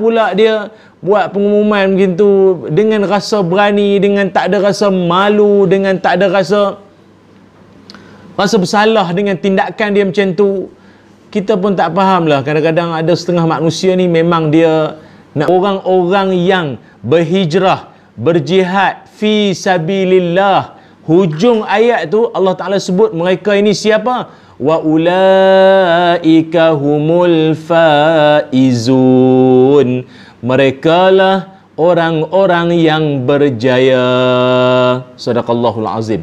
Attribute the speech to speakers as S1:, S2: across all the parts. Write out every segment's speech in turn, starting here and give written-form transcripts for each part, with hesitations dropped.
S1: pula dia buat pengumuman begitu dengan rasa berani, dengan tak ada rasa malu, dengan tak ada rasa bersalah dengan tindakan dia macam tu. Kita pun tak faham lah. Kadang-kadang ada setengah manusia ni memang dia nak orang-orang yang berhijrah, berjihad fi sabilillah. Hujung ayat tu Allah Ta'ala sebut mereka ini siapa? Wa ulaika humul faizun. Mereka lah orang-orang yang berjaya. Sadaqallahul azim.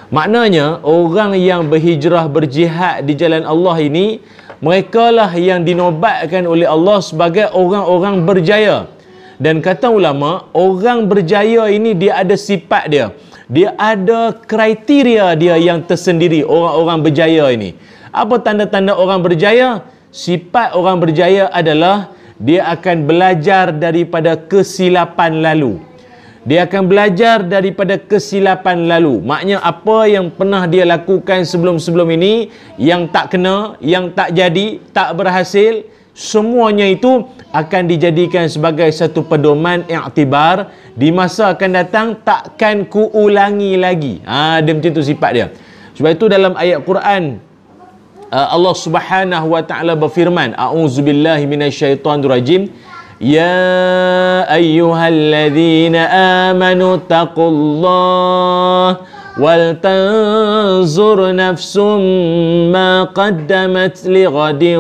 S1: Maknanya orang yang berhijrah, berjihad di jalan Allah ini, mereka lah yang dinobatkan oleh Allah sebagai orang-orang berjaya. Dan kata ulama, orang berjaya ini dia ada sifat dia. Dia ada kriteria dia yang tersendiri, orang-orang berjaya ini. Apa tanda-tanda orang berjaya? Sifat orang berjaya adalah dia akan belajar daripada kesilapan lalu. Dia akan belajar daripada kesilapan lalu. Maknanya apa yang pernah dia lakukan sebelum-sebelum ini, yang tak kena, yang tak jadi, tak berhasil, semuanya itu akan dijadikan sebagai satu pedoman i'tibar. Di masa akan datang takkan kuulangi lagi. Dia macam tu sifat dia. Sebab itu dalam ayat Quran Allah Subhanahu wa taala berfirman, a'udzubillahi minasyaitonirrajim, ya ayyuhalladzina amanu taqullaha wal tanzur nafsum ma qaddamat lighadin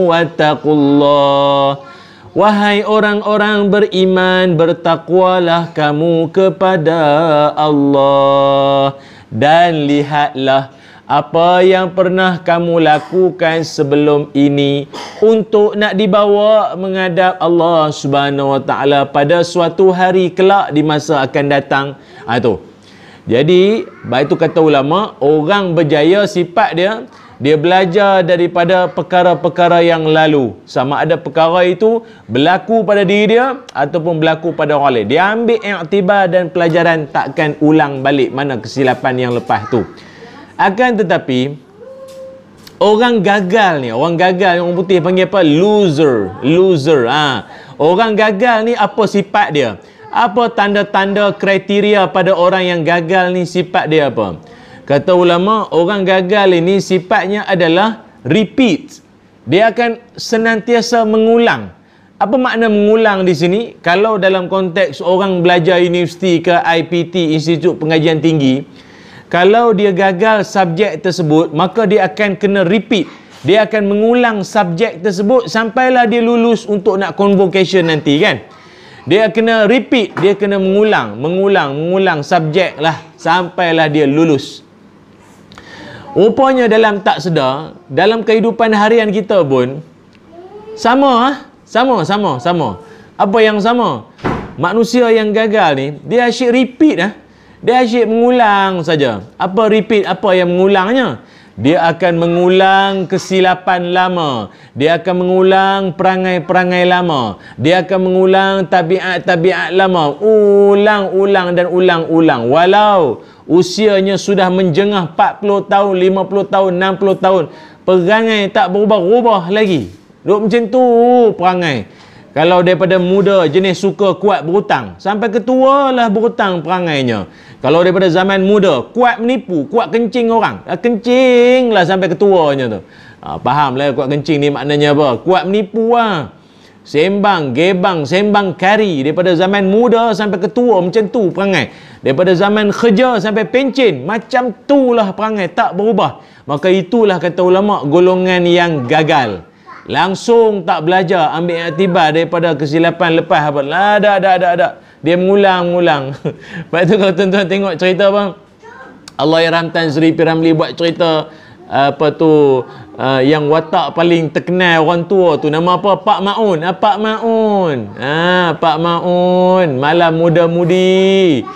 S1: wattaqullaha. Wahai orang-orang beriman, bertakwalah kamu kepada Allah dan lihatlah apa yang pernah kamu lakukan sebelum ini untuk nak dibawa menghadap Allah Subhanahu wa taala pada suatu hari kelak di masa akan datang. Tu. Jadi, baik itu kata ulama, orang berjaya sifat dia belajar daripada perkara-perkara yang lalu. Sama ada perkara itu berlaku pada diri dia ataupun berlaku pada orang lain. Dia ambil i'tibar dan pelajaran, takkan ulang balik mana kesilapan yang lepas tu. Akan tetapi orang gagal ni, orang putih panggil apa? Loser. Orang gagal ni apa sifat dia? Apa tanda-tanda kriteria pada orang yang gagal ni, sifat dia apa? Kata ulama, orang gagal ini sifatnya adalah repeat. Dia akan senantiasa mengulang. Apa makna mengulang di sini? Kalau dalam konteks orang belajar universiti ke IPT, Institut Pengajian Tinggi, kalau dia gagal subjek tersebut, maka dia akan kena repeat. Dia akan mengulang subjek tersebut sampailah dia lulus untuk nak convocation nanti kan. Dia kena repeat, dia kena mengulang subjek lah sampailah dia lulus. Rupanya dalam tak sedar, dalam kehidupan harian kita pun sama. Apa yang sama? Manusia yang gagal ni, dia asyik repeat Dia asyik mengulang saja. Apa repeat? Apa yang mengulangnya? Dia akan mengulang kesilapan lama. Dia akan mengulang perangai-perangai lama. Dia akan mengulang tabiat-tabiat lama. Ulang dan ulang. Walau usianya sudah menjengah 40 tahun, 50 tahun, 60 tahun. Perangai tak berubah-ubah lagi. Duk macam tu perangai. Kalau daripada muda jenis suka kuat berhutang, sampai ketua lah berhutang perangainya. Kalau daripada zaman muda kuat menipu, kuat kencing orang, kencing lah sampai ketuanya tu. Faham lah kuat kencing ni maknanya apa? Kuat menipu lah. Sembang, gebang, sembang kari. Daripada zaman muda sampai ketua macam tu perangai. Daripada zaman kerja sampai pencen, macam tu lah perangai, tak berubah. Maka itulah kata ulama golongan yang gagal. Langsung tak belajar, ambil iktibar daripada kesilapan lepas apa. Ada. Dia mengulang. Lepas tu kalau tuan-tuan tengok cerita apa? Allahyarham Tan Sri P. Ramlee buat cerita yang watak paling terkenal orang tua tu nama apa? Pak Maun. Pak Maun, malam muda-mudi.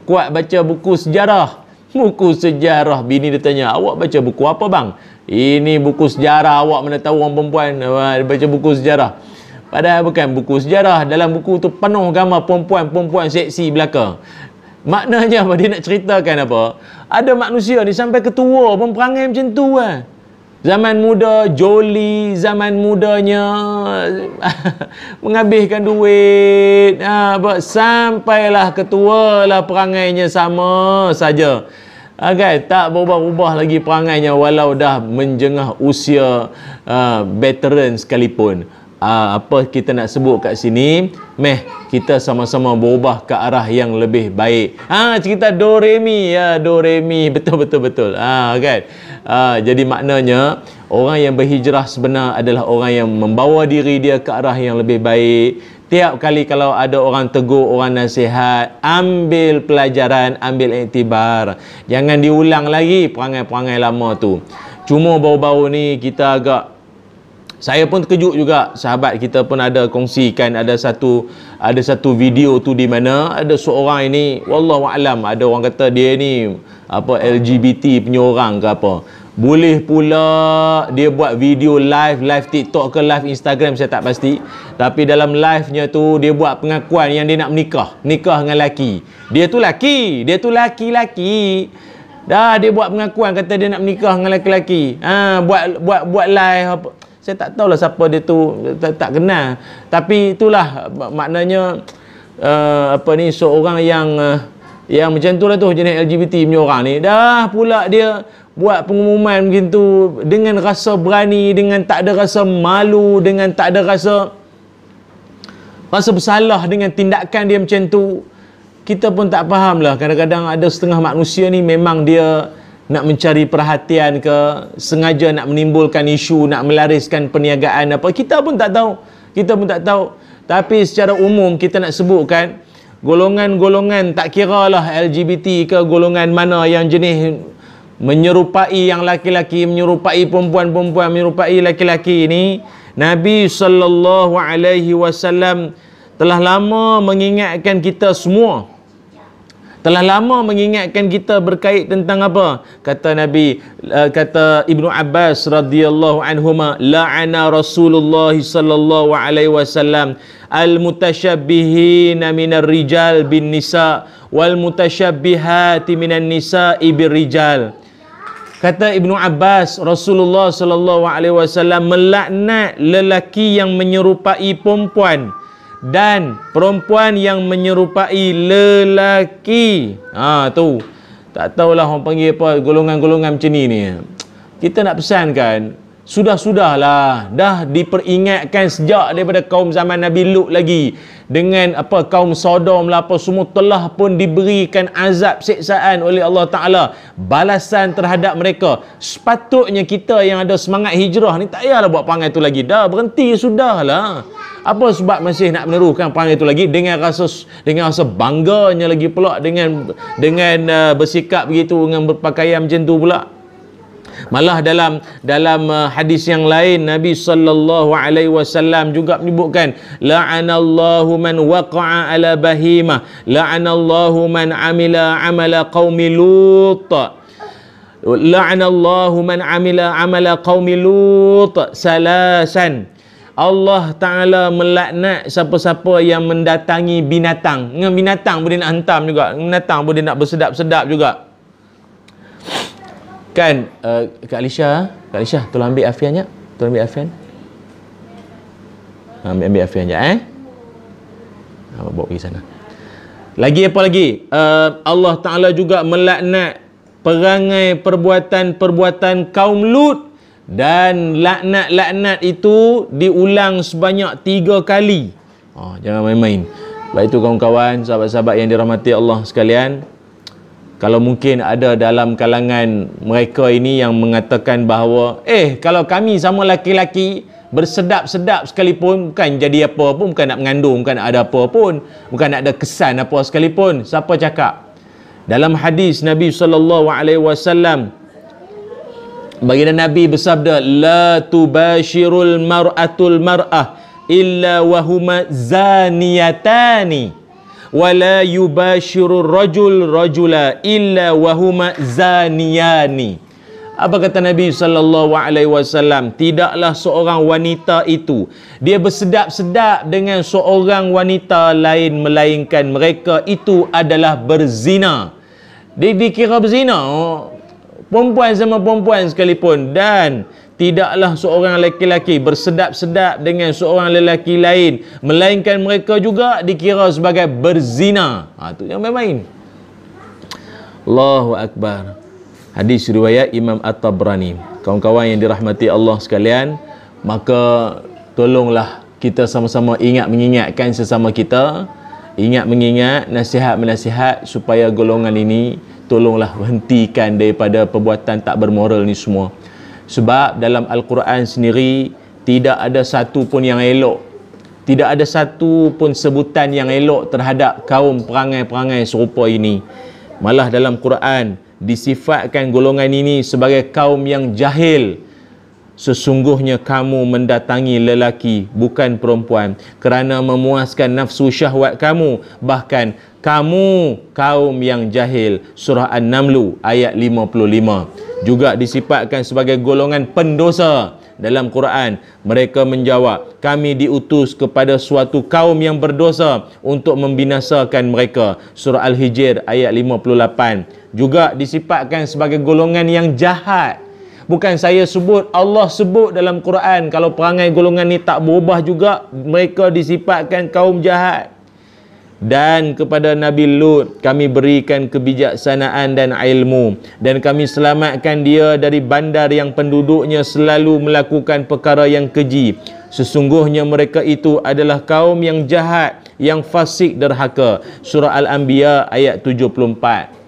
S1: Kuat baca buku sejarah. Bini dia tanya, awak baca buku apa bang? Ini buku sejarah, awak mana tahu orang perempuan baca buku sejarah. Padahal bukan buku sejarah. Dalam buku tu penuh gambar perempuan seksi belaka. Maknanya apa? Dia nak ceritakan apa? Ada manusia ni sampai ketua pun perangai macam tu lah. Zaman muda joli, zaman mudanya menghabiskan duit, sampailah ketua lah perangainya sama saja. Kan? Tak berubah-ubah lagi perangainya walau dah menjengah usia veteran sekalipun. Apa kita nak sebut kat sini, kita sama-sama berubah ke arah yang lebih baik. Cerita do re mi, ya, do re mi, betul. Kan? Jadi maknanya orang yang berhijrah sebenar adalah orang yang membawa diri dia ke arah yang lebih baik. Tiap kali kalau ada orang tegur, orang nasihat, ambil pelajaran, ambil iktibar. Jangan diulang lagi perangai-perangai lama tu. Cuma baru-baru ni kita saya pun terkejut juga, sahabat kita pun ada kongsikan ada satu video tu di mana ada seorang ini, wallahu alam, ada orang kata dia ni LGBT punya orang ke apa. Boleh pula dia buat video live TikTok ke live Instagram, saya tak pasti. Tapi dalam live-nya tu dia buat pengakuan yang dia nak nikah dengan lelaki. Dia tu laki-laki. Dah dia buat pengakuan kata dia nak menikah dengan lelaki. Buat live apa. Saya tak tahulah siapa dia tu, tak kenal. Tapi itulah maknanya seorang yang macam tu lah tu, jenis LGBT punya orang ni. Dah pula dia buat pengumuman begitu dengan rasa berani, dengan tak ada rasa malu, dengan tak ada rasa bersalah dengan tindakan dia macam tu. Kita pun tak faham lah. Kadang-kadang ada setengah manusia ni memang dia nak mencari perhatian ke, sengaja nak menimbulkan isu, nak melariskan perniagaan apa, kita pun tak tahu. Tapi secara umum kita nak sebutkan golongan-golongan, tak kira lah LGBT ke golongan mana yang jenis menyerupai yang laki-laki, menyerupai perempuan-perempuan, menyerupai laki-laki ni, Nabi SAW telah lama mengingatkan kita semua. Telah lama mengingatkan kita berkait tentang apa? Kata Nabi, kata Ibnu Abbas radhiyallahu anhuma, la'ana Rasulullah sallallahu alaihi wasallam al-mutasyabbihina minar rijal bin nisa wal mutasyabbihati minan nisa'i bir rijal. Kata Ibnu Abbas, Rasulullah sallallahu alaihi wasallam melaknat lelaki yang menyerupai perempuan dan perempuan yang menyerupai lelaki. Tu tak tahulah orang panggil apa, golongan-golongan macam ni. Kita nak pesankan, sudahlah, dah diperingatkan sejak daripada kaum zaman Nabi Lut lagi, dengan kaum Sodom lah apa semua telah pun diberikan azab siksaan oleh Allah Ta'ala, balasan terhadap mereka. Sepatutnya kita yang ada semangat hijrah ni tak payahlah buat perangai tu lagi, dah berhenti sudahlah. Apa sebab masih nak menerukan perangai itu lagi dengan rasa bangganya lagi pula, dengan bersikap begitu, dengan berpakaian macam tu pula. Malah dalam hadis yang lain Nabi sallallahu alaihi wasallam juga menyebutkan, la'anallahu man waqa'a ala bahimah, la'anallahu man amila amala qaumi lut, la'anallahu man amila amala qaumi lut salasan. Allah Ta'ala melaknat siapa-siapa yang mendatangi binatang. Dengan binatang boleh nak hentam juga, binatang boleh nak bersedap-sedap juga. Kan, Kak Alisha, tolong ambil Afian. Ambil Afian je, bawa pergi sana. Lagi apa lagi? Allah Ta'ala juga melaknat perangai perbuatan kaum Lut. Dan laknat itu diulang sebanyak 3 kali. Jangan main-main. Baik itu kawan-kawan, sahabat-sahabat yang dirahmati Allah sekalian, kalau mungkin ada dalam kalangan mereka ini yang mengatakan bahawa kalau kami sama laki-laki bersedap-sedap sekalipun, bukan jadi apa pun, bukan nak mengandung, bukan nak ada apa pun, bukan nak ada kesan apa sekalipun. Siapa cakap? Dalam hadis Nabi SAW, baginda Nabi bersabda, la tubashirul mar'atul mar'ah illa wahuma zaniyatani wa la yubashirur rajul rajula illa wahuma zaniyani. Apa kata Nabi SAW? Tidaklah seorang wanita itu dia bersedap-sedap dengan seorang wanita lain, melainkan mereka itu adalah berzina. Dia dikira berzina, perempuan sama perempuan sekalipun. Dan tidaklah seorang lelaki bersedap-sedap dengan seorang lelaki lain, melainkan mereka juga dikira sebagai berzina. Itu yang main-main. Allahu Akbar. Hadis riwayat Imam At-Tabrani. Kawan-kawan yang dirahmati Allah sekalian, maka tolonglah kita sama-sama ingat mengingatkan sesama kita, ingat mengingat nasihat-menasihat supaya golongan ini tolonglah hentikan daripada perbuatan tak bermoral ni semua. Sebab dalam Al-Quran sendiri tidak ada satu pun yang elok, tidak ada satu pun sebutan yang elok terhadap kaum perangai-perangai serupa ini. Malah dalam Quran disifatkan golongan ini sebagai kaum yang jahil. Sesungguhnya kamu mendatangi lelaki bukan perempuan kerana memuaskan nafsu syahwat kamu, bahkan kamu kaum yang jahil. Surah An-Naml ayat 55. Juga disifatkan sebagai golongan pendosa dalam Quran. Mereka menjawab, kami diutus kepada suatu kaum yang berdosa untuk membinasakan mereka. Surah Al-Hijr ayat 58. Juga disifatkan sebagai golongan yang jahat. Bukan saya sebut, Allah sebut dalam Quran. Kalau perangai golongan ni tak berubah juga, mereka disifatkan kaum jahat. Dan kepada Nabi Lut kami berikan kebijaksanaan dan ilmu, dan kami selamatkan dia dari bandar yang penduduknya selalu melakukan perkara yang keji. Sesungguhnya mereka itu adalah kaum yang jahat, yang fasik derhaka. Surah Al-Anbiya ayat 74.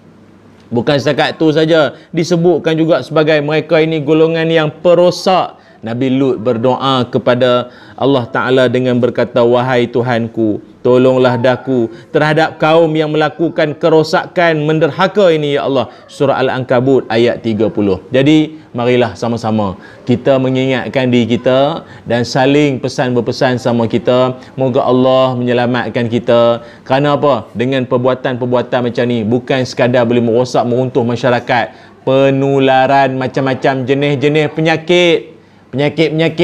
S1: Bukan setakat itu saja, disebutkan juga sebagai mereka ini golongan yang perosak. Nabi Lut berdoa kepada Allah Ta'ala dengan berkata, wahai Tuhanku, tolonglah daku terhadap kaum yang melakukan kerosakan menderhaka ini ya Allah. Surah Al-Ankabut ayat 30. Jadi marilah sama-sama kita mengingatkan diri kita dan saling pesan berpesan sama kita. Moga Allah menyelamatkan kita. Kerana apa? Dengan perbuatan-perbuatan macam ni bukan sekadar boleh merosak, meruntuh masyarakat. Penularan macam-macam jenis-jenis penyakit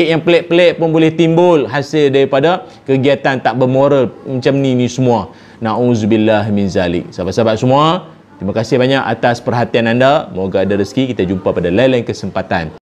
S1: yang pelik-pelik pun boleh timbul hasil daripada kegiatan tak bermoral macam ni semua. Na'udzubillah min zalik. Sahabat-sahabat semua, terima kasih banyak atas perhatian anda. Moga ada rezeki kita jumpa pada lain-lain kesempatan.